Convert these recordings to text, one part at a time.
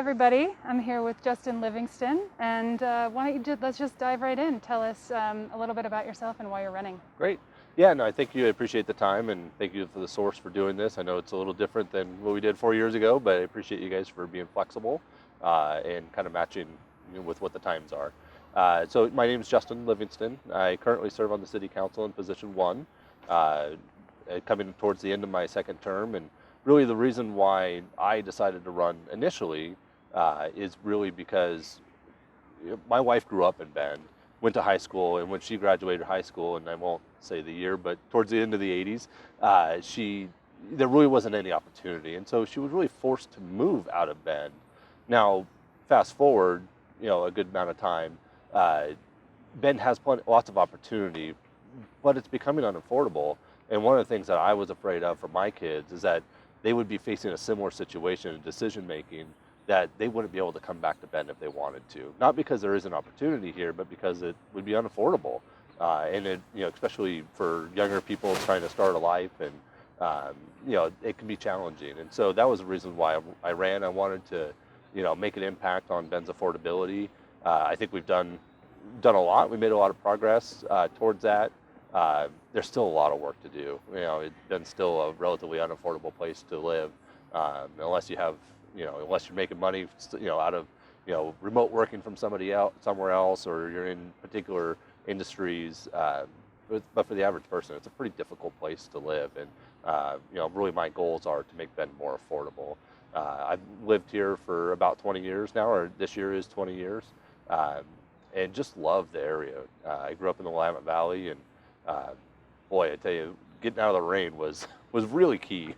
everybody. I'm here with Justin Livingston, and let's just dive right in. Tell us a little bit about yourself and why you're running. Great. Yeah, no, I think you appreciate the time, and thank you for the source for doing this. I know it's a little different than what we did 4 years ago, but I appreciate you guys for being flexible and kind of matching with what the times are. So my name is Justin Livingston. I currently serve on the City Council in position 1, coming towards the end of my second term. And really the reason why I decided to run initially is really because my wife grew up in Bend, went to high school, and when she graduated high school, and I won't say the year, but towards the end of the 80s, there really wasn't any opportunity. And so she was really forced to move out of Bend. Now, fast forward, a good amount of time, Bend has lots of opportunity, but it's becoming unaffordable. And one of the things that I was afraid of for my kids is that they would be facing a similar situation in decision making, that they wouldn't be able to come back to Bend if they wanted to. Not because there isn't opportunity here, but because it would be unaffordable. And it, especially for younger people trying to start a life, and it can be challenging. And so that was the reason why I ran. I wanted to, make an impact on Bend's affordability. I think we've done a lot. We made a lot of progress towards that. There's still a lot of work to do. Ben's still a relatively unaffordable place to live, unless you have, unless you're making money, out of, remote working from somewhere else, or you're in particular industries. But for the average person, it's a pretty difficult place to live. And, really my goals are to make Bend more affordable. I've lived here for about 20 years now, or this year is 20 years, and just love the area. I grew up in the Willamette Valley, and boy, I tell you, getting out of the rain was really key.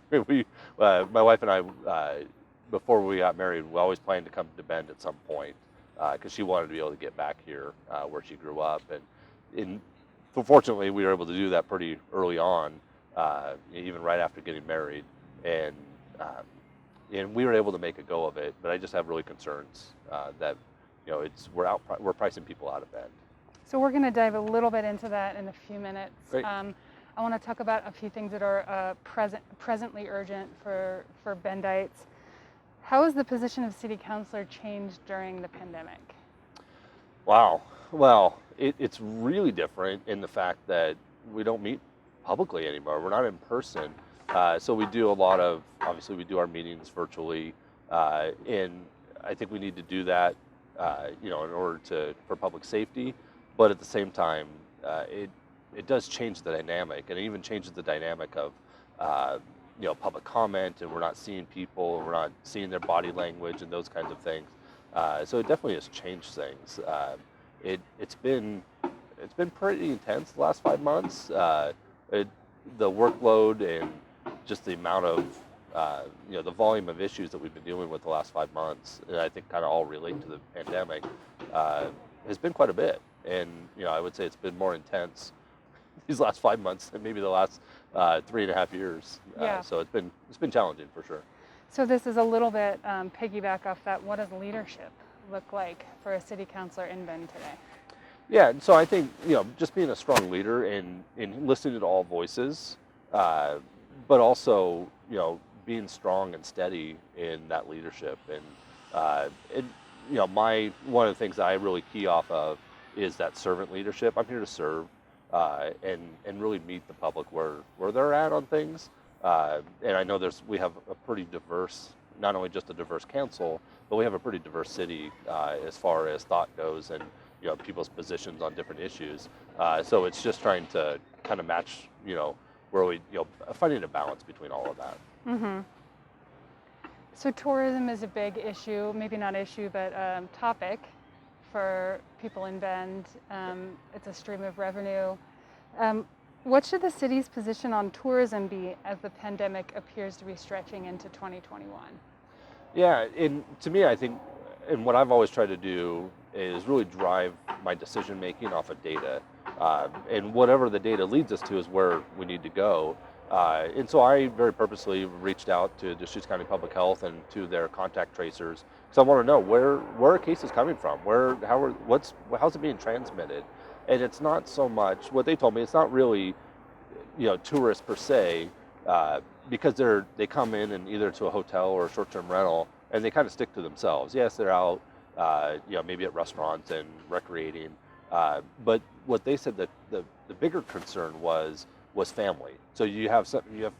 My wife and I, before we got married, we always planned to come to Bend at some point, because she wanted to be able to get back here where she grew up. And fortunately, we were able to do that pretty early on, even right after getting married. And we were able to make a go of it. But I just have really concerns that we're pricing people out of Bend. So we're going to dive a little bit into that in a few minutes. Great. I want to talk about a few things that are presently urgent for Bendites. How has the position of city councilor changed during the pandemic? Wow. Well, it's really different in the fact that we don't meet publicly anymore. We're not in person. So we do obviously we do our meetings virtually. And I think we need to do that, in order for public safety. But at the same time, it does change the dynamic, and it even changes the dynamic of, public comment, and we're not seeing people, we're not seeing their body language and those kinds of things. So it definitely has changed things. It's been pretty intense the last 5 months. The workload and just the amount of, the volume of issues that we've been dealing with the last 5 months, and I think kind of all relate to the pandemic, has been quite a bit. And, I would say it's been more intense these last 5 months than maybe the last 3.5 years. Yeah. So it's been challenging for sure. So this is a little bit piggyback off that. What does leadership look like for a city councilor in Bend today? Yeah, so I think, just being a strong leader and listening to all voices, but also, being strong and steady in that leadership. And, one of the things that I really key off of is that servant leadership. I'm here to serve and really meet the public where they're at on things. And I know we have a pretty diverse, not only just a diverse council, but we have a pretty diverse city as far as thought goes, and people's positions on different issues. So it's just trying to kind of match, where we, finding a balance between all of that. Mm-hmm. So tourism is a big issue, maybe not issue, but topic for people in Bend. It's a stream of revenue. What should the city's position on tourism be as the pandemic appears to be stretching into 2021? Yeah, and to me, I think, and what I've always tried to do is really drive my decision making off of data. And whatever the data leads us to is where we need to go. And so I very purposely reached out to Deschutes County Public Health and to their contact tracers, because I want to know where are cases coming from, how's it being transmitted. And it's not so much what they told me. It's not really, tourists per se, because they come in and either to a hotel or a short-term rental, and they kind of stick to themselves. Yes, they're out, maybe at restaurants and recreating, but what they said that the bigger concern was family. So you have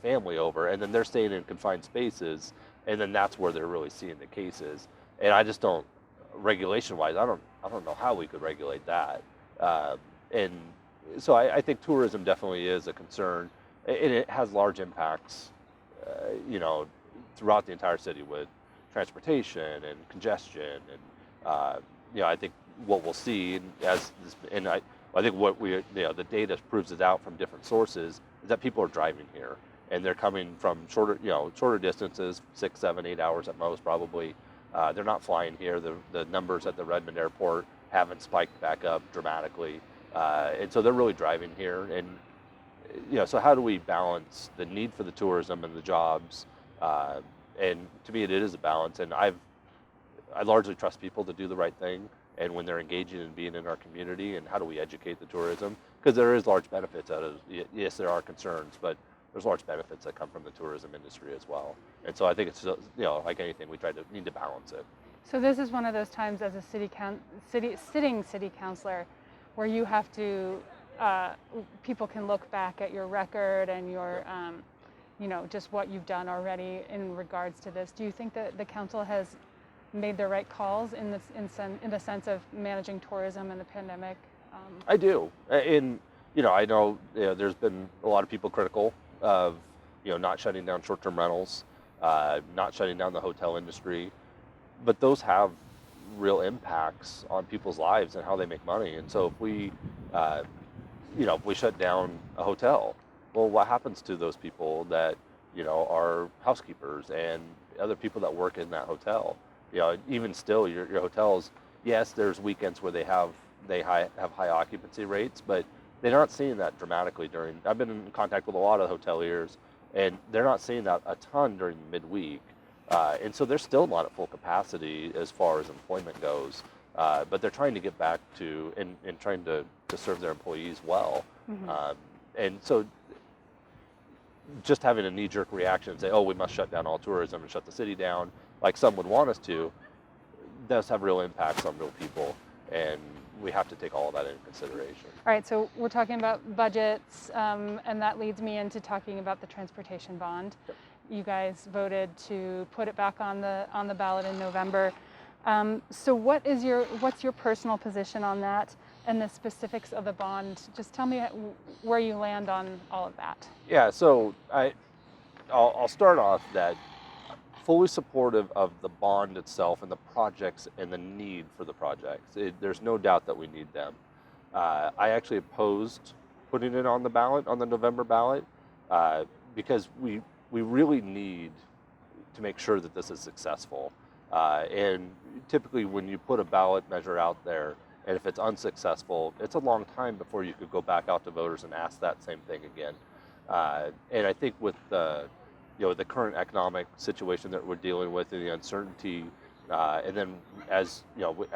family over, and then they're staying in confined spaces, and then that's where they're really seeing the cases. And I just don't, regulation wise, I don't know how we could regulate that. And so I think tourism definitely is a concern, and it has large impacts, throughout the entire city with transportation and congestion. And I think what we'll see as this, and I think what the data proves it out from different sources, is that people are driving here, and they're coming from shorter distances, 6, 7, 8 hours at most, probably. They're not flying here. The numbers at the Redmond airport haven't spiked back up dramatically, and so they're really driving here. And so how do we balance the need for the tourism and the jobs? And to me, it is a balance. And I largely trust people to do the right thing, and when they're engaging and being in our community. And how do we educate the tourism? Because there is large benefits out of it. Yes, there are concerns, but there's large benefits that come from the tourism industry as well. And so I think it's like anything, we need to balance it. So this is one of those times as a sitting city councilor where you have to, people can look back at your record and your, just what you've done already in regards to this. Do you think that the council has made the right calls in the sense of managing tourism and the pandemic? I do. And I know there's been a lot of people critical of not shutting down short-term rentals, not shutting down the hotel industry, but those have real impacts on people's lives and how they make money. And so if we shut down a hotel, well, what happens to those people that are housekeepers and other people that work in that hotel? Even still, your hotels, yes, there's weekends where they have high occupancy rates, but they're not seeing that dramatically during. I've been in contact with a lot of hoteliers, and they're not seeing that a ton during midweek, and so they're still not at full capacity as far as employment goes. But they're trying to get back to and trying to serve their employees well. Mm-hmm. And so just having a knee-jerk reaction and say, oh, we must shut down all tourism and shut the city down, like some would want us to, does have real impacts on real people, and we have to take all of that into consideration. All right, so we're talking about budgets, and that leads me into talking about the transportation bond. Yep. You guys voted to put it back on the ballot in November. So what's your personal position on that and the specifics of the bond? Just tell me where you land on all of that. Yeah, so I'll start off that fully supportive of the bond itself and the projects and the need for the projects. There's no doubt that we need them. I actually opposed putting it on the ballot, on the November ballot, because we really need to make sure that this is successful. And typically when you put a ballot measure out there, and if it's unsuccessful, it's a long time before you could go back out to voters and ask that same thing again. And I think with the current economic situation that we're dealing with and the uncertainty, and then as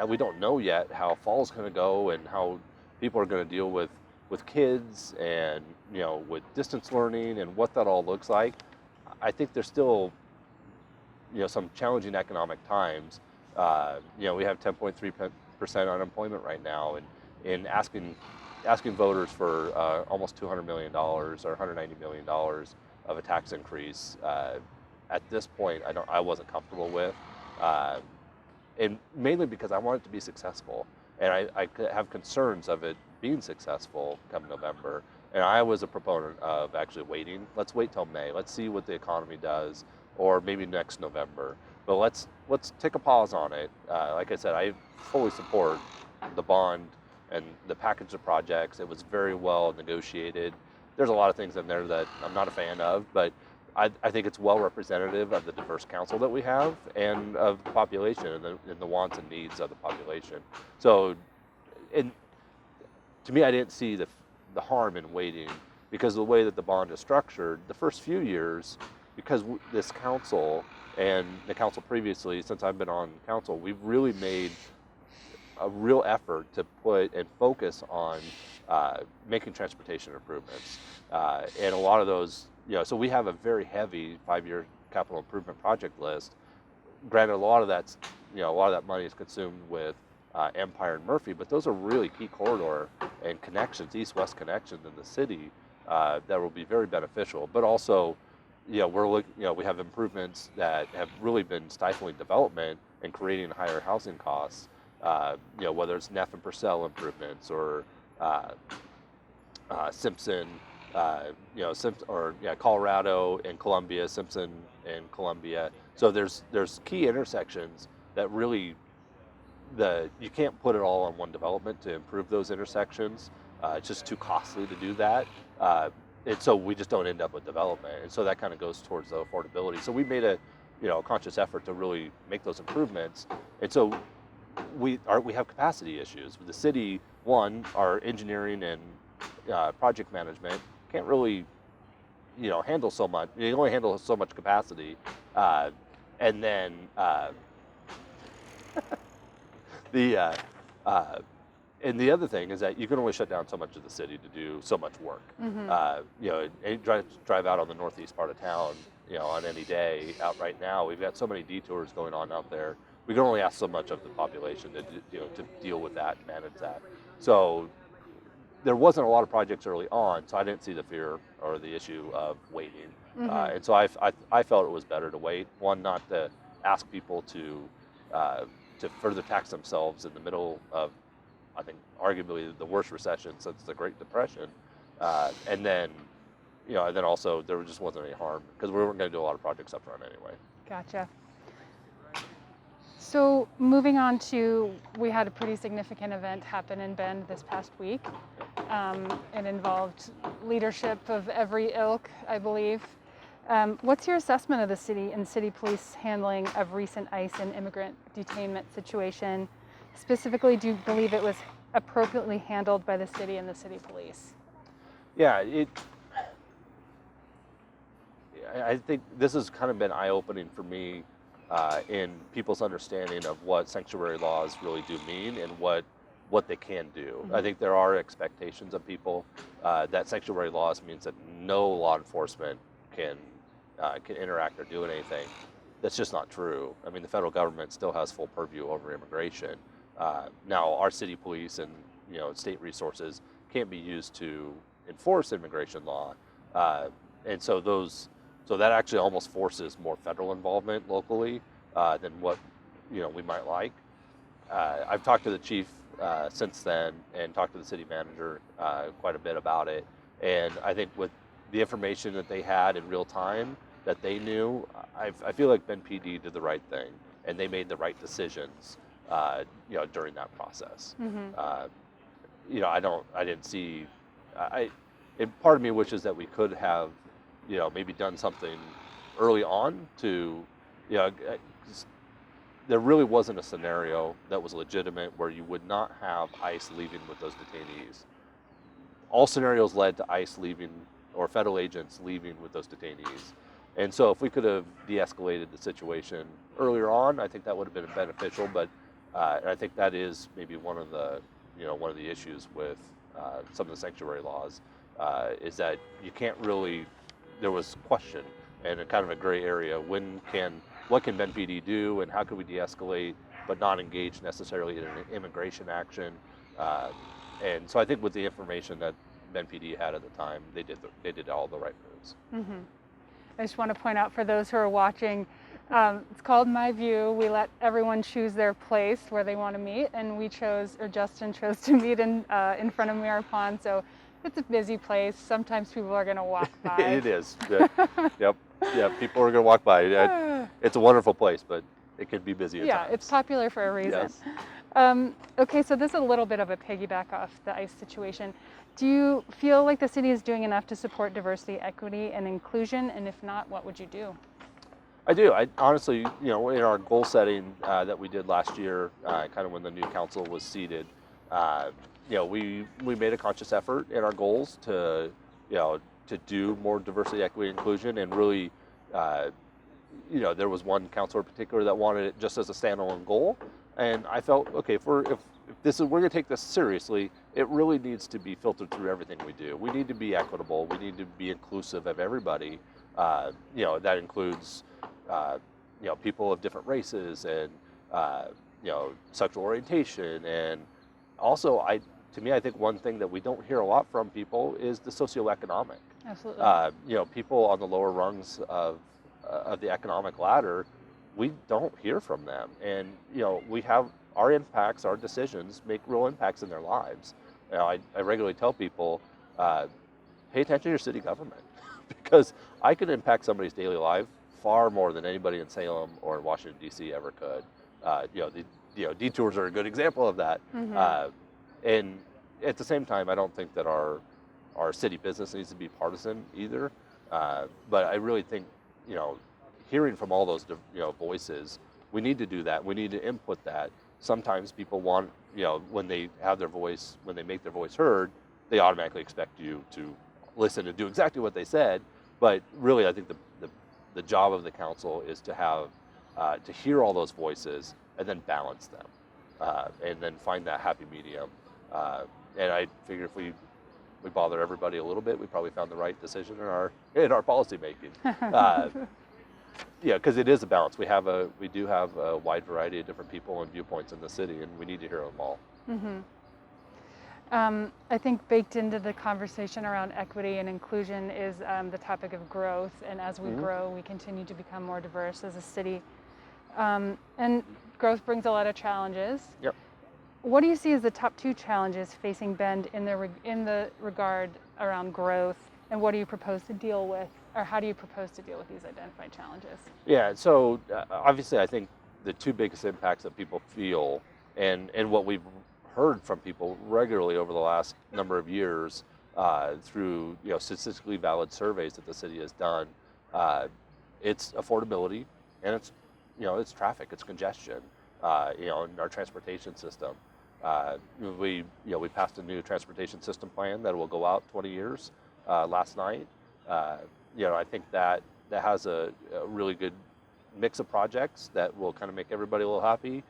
we don't know yet how fall's going to go and how people are going to deal with kids and with distance learning and what that all looks like. I think there's still some challenging economic times. We have 10.3% unemployment right now, and asking voters for almost $200 million or $190 million of a tax increase at this point, I wasn't comfortable with, and mainly because I want it to be successful, and I have concerns of it being successful come November. And I was a proponent of actually waiting. Let's wait till May. Let's see what the economy does, or maybe next November. But let's take a pause on it. Like I said, I fully support the bond and the package of projects. It was very well negotiated. There's a lot of things in there that I'm not a fan of, but I think it's well representative of the diverse council that we have and of the population and the wants and needs of the population. So, to me, I didn't see the harm in waiting, because of the way that the bond is structured, the first few years, because this council and the council previously, since I've been on council, we've really made a real effort to put and focus on making transportation improvements. And a lot of those, so we have a very heavy 5-year capital improvement project list. granted, a lot of that money is consumed with Empire and Murphy, but those are really key corridor and connections, east-west connections in the city that will be very beneficial. But also, we have improvements that have really been stifling development and creating higher housing costs. Whether it's Neff and Purcell improvements or Simpson, Colorado and Columbia, Simpson and Columbia. So there's key intersections that really you can't put it all on one development to improve those intersections. It's just too costly to do that. And so we just don't end up with development. And so that kind of goes towards the affordability. So we made a conscious effort to really make those improvements. And so we have capacity issues. With the city, our engineering and project management can't really handle so much. You only handle so much capacity. And then and the other thing is that you can only shut down so much of the city to do so much work. And drive out on the northeast part of town, on any day out right now. We've got so many detours going on out there. We can only ask so much of the population to deal with that and manage that. So there wasn't a lot of projects early on, so I didn't see the fear or the issue of waiting. And so I felt it was better to wait. One, not to ask people to further tax themselves in the middle of, I think, arguably the worst recession since the Great Depression. And then also there just wasn't any harm because we weren't going to do a lot of projects up front anyway. Gotcha. So moving on to, we had a pretty significant event happen in Bend this past week. It involved leadership of every ilk, I believe. What's your assessment of the city and city police handling of recent ICE and immigrant detainment situation? Specifically, do you believe it was appropriately handled by the city and the city police? Yeah, I think this has kind of been eye-opening for me in people's understanding of what sanctuary laws really do mean and what they can do. I think there are expectations of people that sanctuary laws means that no law enforcement can interact or do anything. That's just not true. I mean, the federal government still has full purview over immigration. Now, our city police and state resources can't be used to enforce immigration law, and so that actually almost forces more federal involvement locally than what we might like. I've talked to the chief since then and talked to the city manager quite a bit about it, and I think with the information that they had in real time that they knew, I feel like Bend PD did the right thing and they made the right decisions during that process. I didn't see, part of me wishes that we could have maybe done something early on to, there really wasn't a scenario that was legitimate where you would not have ICE leaving with those detainees. All scenarios led to ICE leaving or federal agents leaving with those detainees. And so if we could have de-escalated the situation earlier on, I think that would have been beneficial. But I think that is maybe one of the issues with some of the sanctuary laws is that you can't really, there was question and a kind of a gray area. What can Bend PD do and how can we de-escalate but not engage necessarily in an immigration action? And so I think with the information that Bend PD had at the time, they did all the right moves. I just want to point out for those who are watching, it's called My View. We let everyone choose their place where they want to meet, and Justin chose to meet in front of Mirror Pond. So it's a busy place. Sometimes people are going to walk by. It is. Yep. Yeah, people are going to walk by. It's a wonderful place, but it can be busy at times. Yeah, it's popular for a reason. Yes. Okay, so this is a little bit of a piggyback off the ICE situation. Do you feel like the city is doing enough to support diversity, equity, and inclusion? And if not, what would you do? I do. I honestly, in our goal setting that we did last year, kind of when the new council was seated, we made a conscious effort in our goals to do more diversity, equity, inclusion, and really, there was one councilor in particular that wanted it just as a standalone goal, and I felt, okay, if we're going to take this seriously, it really needs to be filtered through everything we do. We need to be equitable. We need to be inclusive of everybody. That includes, people of different races and sexual orientation, and also to me, I think one thing that we don't hear a lot from people is the socioeconomic. Absolutely. People on the lower rungs of the economic ladder, we don't hear from them, and we have our impacts, our decisions make real impacts in their lives. I regularly tell people, pay attention to your city government because I could impact somebody's daily life far more than anybody in Salem or in Washington D.C. ever could. Detours are a good example of that. Mm-hmm. And at the same time, I don't think that our city business needs to be partisan either. But I really think, hearing from all those, voices, we need to do that. We need to input that. Sometimes people want, when they have their voice, when they make their voice heard, they automatically expect you to listen and do exactly what they said. But really, I think the job of the council is to have, to hear all those voices and then balance them, and then find that happy medium. And I figure if we bother everybody a little bit, we probably found the right decision in our policy making. Because it is a balance. We do have a wide variety of different people and viewpoints in the city, and we need to hear them all. Mm-hmm. I think baked into the conversation around equity and inclusion is the topic of growth, and as we grow, we continue to become more diverse as a city. And growth brings a lot of challenges. Yep. What do you see as the top 2 challenges facing Bend in the regard around growth, and what do you propose to deal with, or how do you propose to deal with these identified challenges? Yeah, so obviously I think the 2 biggest impacts that people feel, and what we've heard from people regularly over the last number of years through statistically valid surveys that the city has done, it's affordability, and it's traffic, it's congestion, in our transportation system. We passed a new transportation system plan that will go out 20 years last night. I think that has a really good mix of projects that will kind of make everybody a little happy.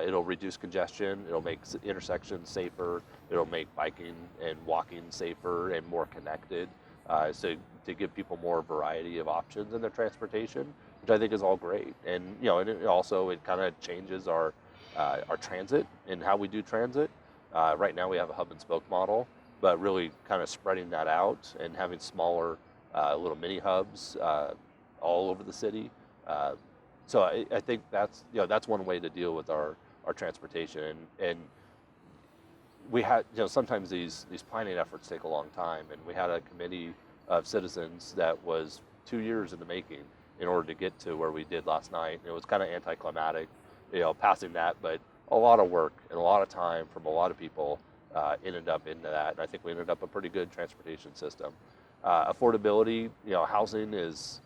It'll reduce congestion. It'll make intersections safer. It'll make biking and walking safer and more connected. So to give people more variety of options in their transportation, which I think is all great. And and it kind of changes our transit and how we do transit. Right now we have a hub and spoke model, but really kind of spreading that out and having smaller little mini hubs all over the city. So I think that's one way to deal with our transportation, and we had sometimes these planning efforts take a long time, and we had a committee of citizens that was 2 years in the making in order to get to where we did last night. It was kind of anticlimactic, passing that, but a lot of work and a lot of time from a lot of people ended up into that, and I think we ended up a pretty good transportation system. Affordability, housing is.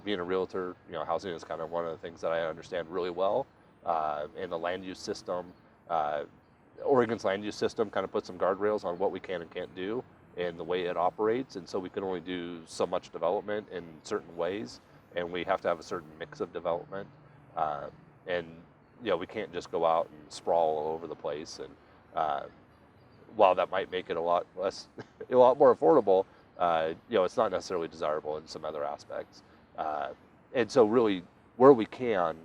Being a realtor, housing is kind of one of the things that I understand really well. And the land use system, Oregon's land use system kind of puts some guardrails on what we can and can't do and the way it operates. And so we can only do so much development in certain ways, and we have to have a certain mix of development. And we can't just go out and sprawl all over the place. And while that might make it a lot more affordable, it's not necessarily desirable in some other aspects. And so really, where we can,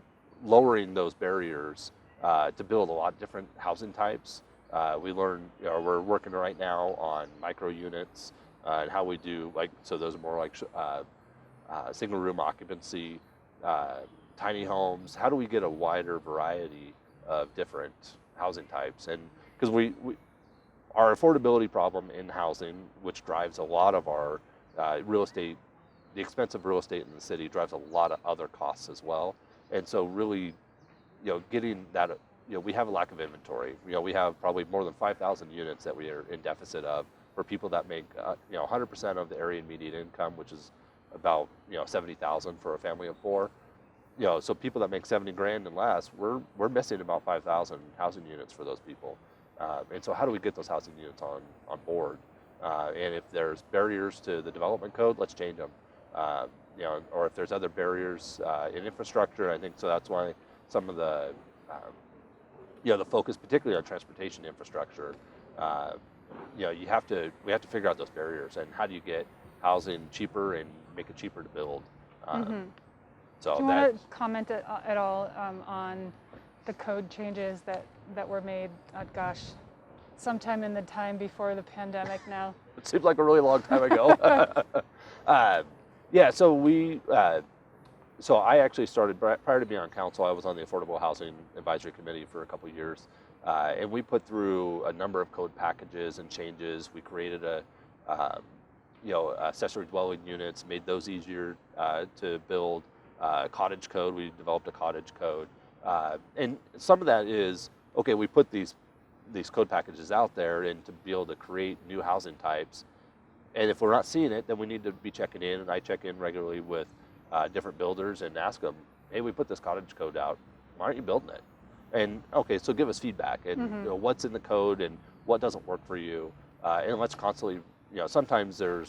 lowering those barriers to build a lot of different housing types. We're working right now on micro units and how we do, so those are more like single room occupancy, tiny homes. How do we get a wider variety of different housing types? And because our affordability problem in housing, which drives a lot of our real estate, the expensive real estate in the city drives a lot of other costs as well. And so really, getting that, we have a lack of inventory. We have probably more than 5,000 units that we are in deficit of for people that make, 100% of the area median income, which is about, 70,000 for a family of 4. So people that make 70 grand and less, we're missing about 5,000 housing units for those people. And so how do we get those housing units on board? And if there's barriers to the development code, let's change them. Or if there's other barriers in infrastructure, I think so that's why some of the, the focus, particularly on transportation infrastructure, we have to figure out those barriers and how do you get housing cheaper and make it cheaper to build. So do you want to comment at all on the code changes that were made, sometime in the time before the pandemic now? it seems like a really long time ago. Yeah, so I actually started, prior to being on council, I was on the Affordable Housing Advisory Committee for a couple of years. And we put through a number of code packages and changes. We created accessory dwelling units, made those easier to build. Cottage code, we developed a cottage code. And some of that is, okay, we put these code packages out there and to be able to create new housing types. And if we're not seeing it, then we need to be checking in, and I check in regularly with different builders and ask them, hey, we put this cottage code out, why aren't you building it? And okay, so give us feedback and what's in the code and what doesn't work for you, and let's constantly, sometimes there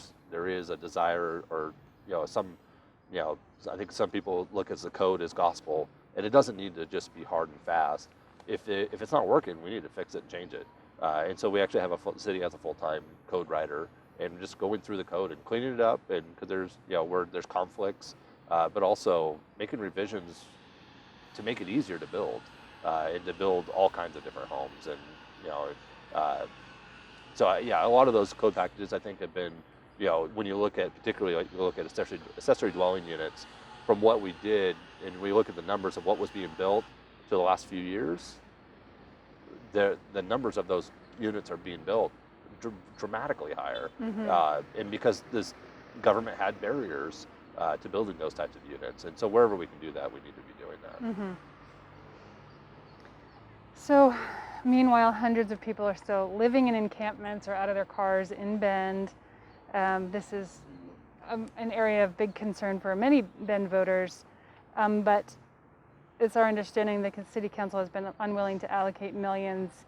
is a desire or I think some people look at the code as gospel, and it doesn't need to just be hard and fast. If it's not working, we need to fix it and change it. And so we actually have the city has a full-time code writer, and just going through the code and cleaning it up, and because there's where there's conflicts, but also making revisions to make it easier to build and to build all kinds of different homes. And a lot of those code packages I think have been, when you look at particularly like you look at accessory dwelling units, from what we did, and we look at the numbers of what was being built to the last few years, the numbers of those units are being built dramatically higher, and because this government had barriers to building those types of units, and so wherever we can do that, we need to be doing that. So, meanwhile, hundreds of people are still living in encampments or out of their cars in Bend. This is an area of big concern for many Bend voters, but it's our understanding that the City Council has been unwilling to allocate millions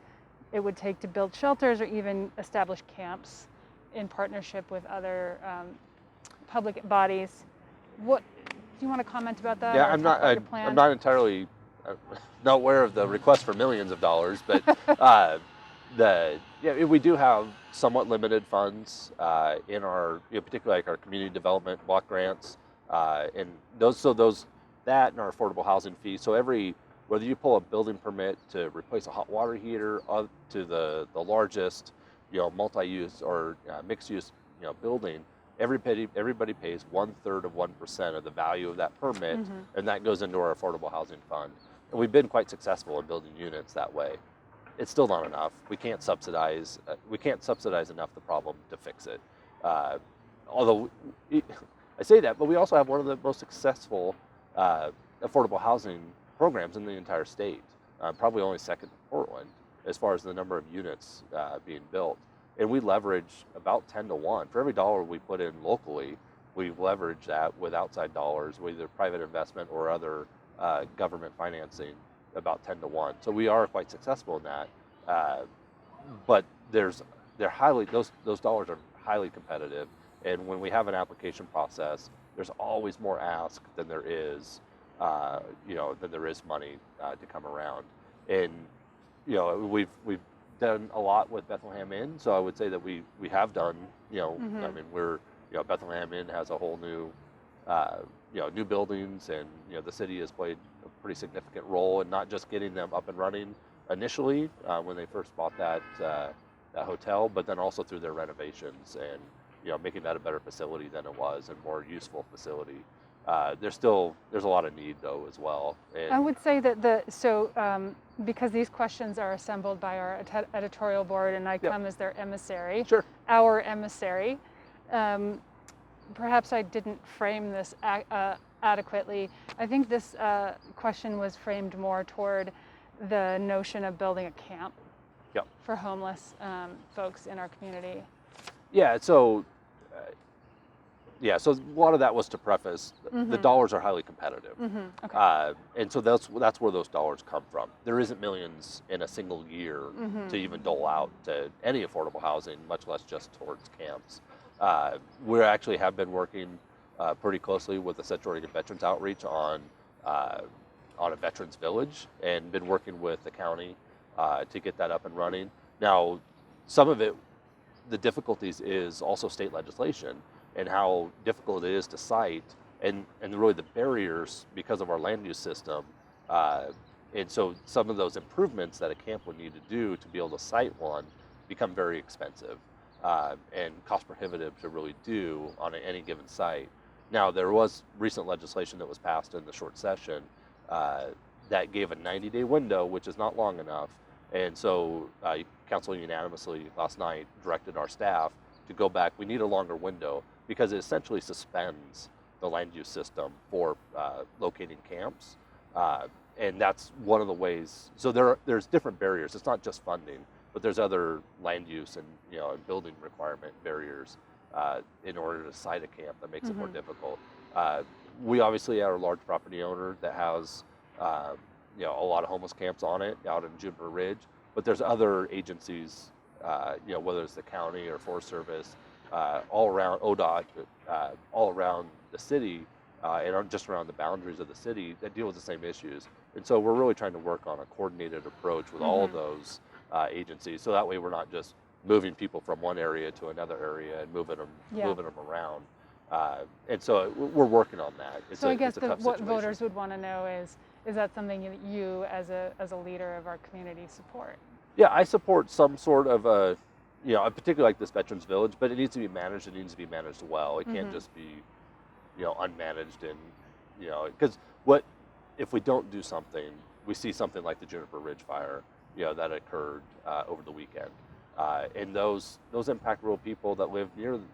it would take to build shelters or even establish camps in partnership with other public bodies. What do you want to comment about that? Yeah, I'm not entirely not aware of the request for millions of dollars, but we do have somewhat limited funds in our, particularly like our community development block grants, and those that and our affordable housing fee. So whether you pull a building permit to replace a hot water heater up to the largest, multi-use or mixed-use, building, everybody pays 1/3 of 1% of the value of that permit, and that goes into our affordable housing fund. And we've been quite successful in building units that way. It's still not enough. We can't subsidize enough the problem to fix it. Although I say that, but we also have one of the most successful affordable housing programs in the entire state, probably only second to Portland as far as the number of units being built. And we leverage about 10 to 1. For every dollar we put in locally, we leverage that with outside dollars, with either private investment or other government financing, about 10 to 1. So we are quite successful in that. But those dollars are highly competitive. And when we have an application process, there's always more ask than there is money to come around. And we've done a lot with Bethlehem Inn, so I would say that we have done. I mean, Bethlehem Inn has a whole new new buildings, and the city has played a pretty significant role in not just getting them up and running initially when they first bought that hotel, but then also through their renovations and making that a better facility than it was and more useful facility. There's a lot of need though as well. And I would say that because these questions are assembled by our editorial board, and I come as their emissary. Sure. Our emissary. Perhaps I didn't frame this adequately. I think this question was framed more toward the notion of building a camp for homeless folks in our community. Yeah. So a lot of that was to preface the dollars are highly competitive, Okay. and so that's where those dollars come from. There isn't millions in a single year to even dole out to any affordable housing, much less just towards camps. We actually have been working pretty closely with the Central Oregon Veterans Outreach on a veterans village, and been working with the county to get that up and running. Now, some of it, the difficulties is also state legislation and how difficult it is to cite and really the barriers because of our land use system. Uh, and so some of those improvements that a camp would need to do to be able to site one become very expensive and cost prohibitive to really do on any given site. Now, there was recent legislation that was passed in the short session that gave a 90-day window, which is not long enough. And so council unanimously last night directed our staff to go back. We need a longer window because it essentially suspends the land use system for locating camps. And that's one of the ways. So there's different barriers. It's not just funding, but there's other land use and and building requirement barriers in order to site a camp that makes it more difficult. We obviously are a large property owner that has a lot of homeless camps on it out in Juniper Ridge, but there's other agencies, whether it's the county or Forest Service, all around ODOT, all around the city, and just around the boundaries of the city that deal with the same issues. And so we're really trying to work on a coordinated approach with all of those agencies, so that way we're not just moving people from one area to another area and moving them around. And so we're working on that. So I guess what voters would want to know is that something that you as a leader of our community support? Yeah, I support some sort of particularly like this Veterans Village, but it needs to be managed. It needs to be managed well. It can't just be, unmanaged and, because what if we don't do something? We see something like the Juniper Ridge fire, that occurred over the weekend, and those impact real people that live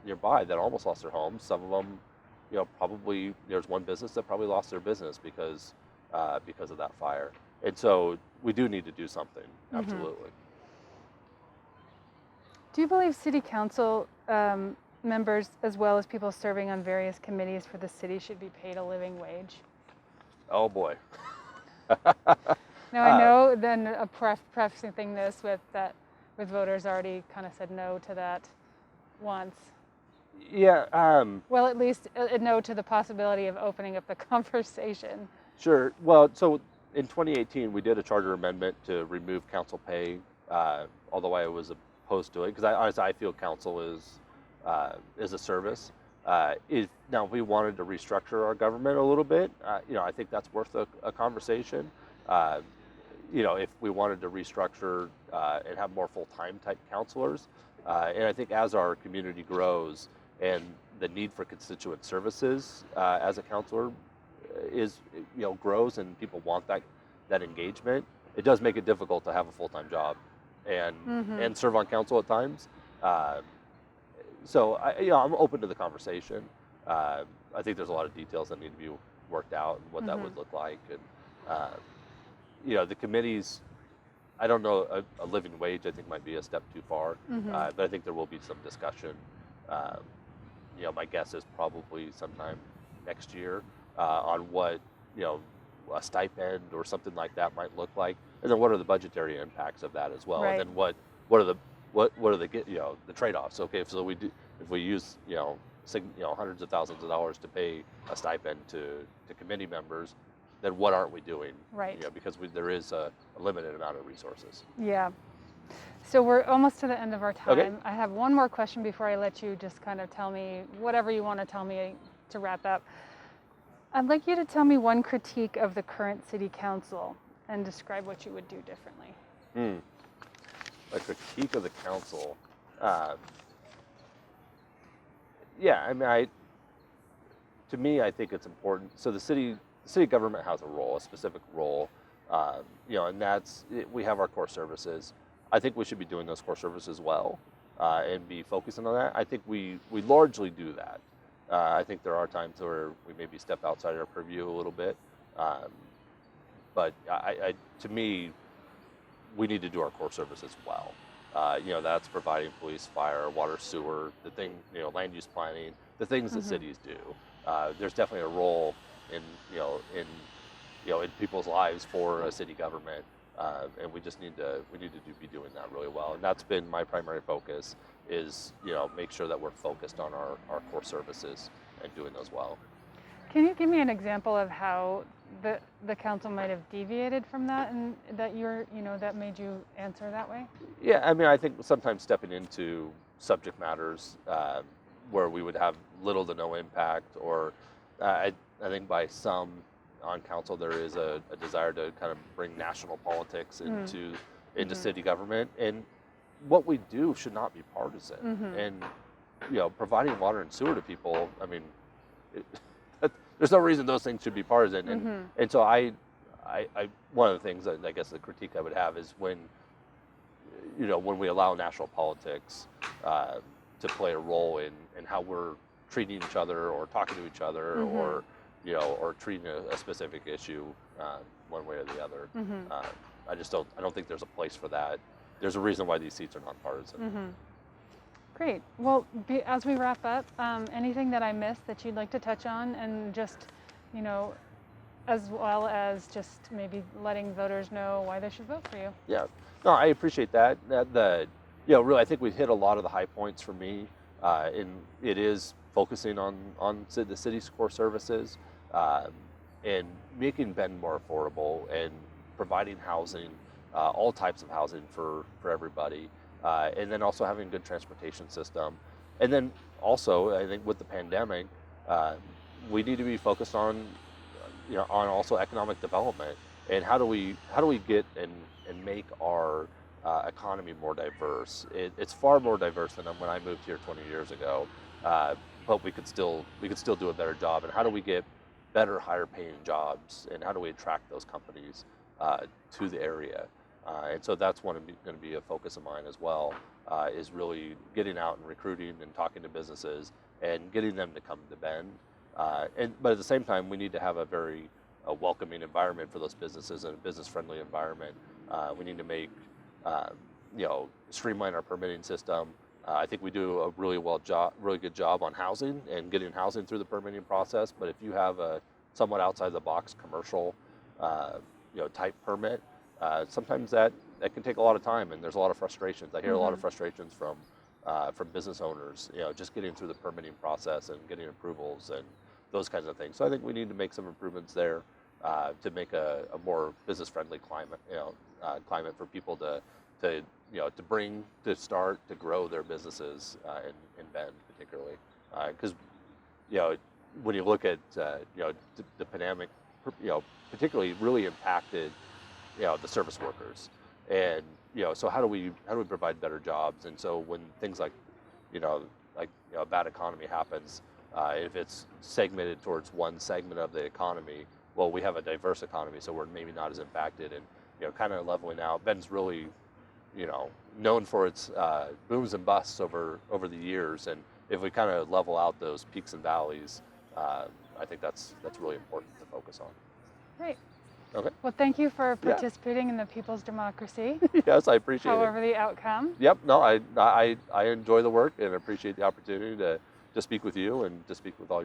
nearby that almost lost their homes. Some of them, probably there's one business that probably lost their business because of that fire. And so we do need to do something, absolutely. Do you believe city council members, as well as people serving on various committees for the city, should be paid a living wage? Oh boy. Now I know then prefacing this with voters already kind of said no to that once. Yeah. Well, at least a no to the possibility of opening up the conversation. Sure. Well, so in 2018, we did a charter amendment to remove council pay, although I was opposed to it because honestly I feel council is a service. If we wanted to restructure our government a little bit, I think that's worth a conversation. If we wanted to restructure and have more full-time type counselors, and I think as our community grows and the need for constituent services as a counselor grows and people want that engagement, it does make it difficult to have a full-time job and serve on council at times. So I'm open to the conversation. I think there's a lot of details that need to be worked out and what that would look like. And the committees, I don't know, a living wage I think might be a step too far, but I think there will be some discussion. My guess is probably sometime next year on what a stipend or something like that might look like, and then what are the budgetary impacts of that as well, right. and then what are the the trade-offs. Okay, so if we use hundreds of thousands of dollars to pay a stipend to committee members, then what aren't we doing? Right. Because there is a limited amount of resources. Yeah. So we're almost to the end of our time. Okay. I have one more question before I let you just kind of tell me whatever you want to tell me to wrap up. I'd like you to tell me one critique of the current city council and describe what you would do differently. A critique of the council. To me, I think it's important. So the city government has a specific role, and we have our core services. I think we should be doing those core services well and be focusing on that. I think we largely do that. I think there are times where we maybe step outside our purview a little bit, but to me, we need to do our core services well. That's providing police, fire, water, sewer, land use planning, the things that cities do. There's definitely a role in people's lives for a city government, and we just need to be doing that really well. And that's been my primary focus is make sure that we're focused on our core services and doing those well. Can you give me an example of how the council might have deviated from that, and that that made you answer that way? Yeah, I think sometimes stepping into subject matters where we would have little to no impact, or I think by some on council there is a desire to kind of bring national politics into city government, and what we do should not be partisan. And providing water and sewer to people, I mean, there's no reason those things should be partisan. And so I one of the things that I guess the critique I would have is when we allow national politics to play a role in how we're treating each other or talking to each other or treating a specific issue one way or the other. I don't think there's a place for that. There's a reason why these seats are nonpartisan. Great. Well, as we wrap up, anything that I missed that you'd like to touch on, and just, as well as just maybe letting voters know why they should vote for you? Yeah. No, I appreciate that. Really, I think we've hit a lot of the high points for me, and it is focusing on the city's core services, and making Bend more affordable and providing housing, all types of housing for everybody, and then also having a good transportation system. And then also, I think with the pandemic, we need to be focused on also economic development, and how do we get and make our economy more diverse. It's far more diverse than when I moved here 20 years ago, but we could still do a better job. And how do we get better, higher paying jobs, and how do we attract those companies to the area? And so that's going to be a focus of mine as well, is really getting out and recruiting and talking to businesses and getting them to come to Bend. But at the same time, we need to have a very welcoming environment for those businesses and a business-friendly environment. We need to make, streamline our permitting system. I think we do a really good job on housing and getting housing through the permitting process. But if you have a somewhat outside the box commercial, type permit, sometimes that can take a lot of time, and there's a lot of frustrations. I hear a lot of frustrations from business owners, just getting through the permitting process and getting approvals and those kinds of things. So I think we need to make some improvements there to make a more business-friendly climate for people to start to grow their businesses in Bend, particularly, because when you look at the pandemic, particularly really impacted the service workers, and so how do we provide better jobs? And so when things like a bad economy happens, if it's segmented towards one segment of the economy, well, we have a diverse economy, so we're maybe not as impacted, and kind of leveling out. Bend's really known for its booms and busts over the years, and if we kind of level out those peaks and valleys, I think that's really important to focus on. Great. Okay. Well, thank you for participating in the people's democracy. Yes, I appreciate it. However the outcome. Yep. No, I enjoy the work and appreciate the opportunity to speak with you and to speak with all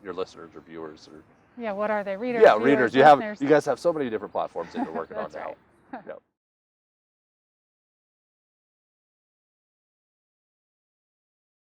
your listeners or viewers. Yeah. What are they? Readers? Yeah, viewers, readers. listeners? You guys have so many different platforms that you're working on now. Right. Yep.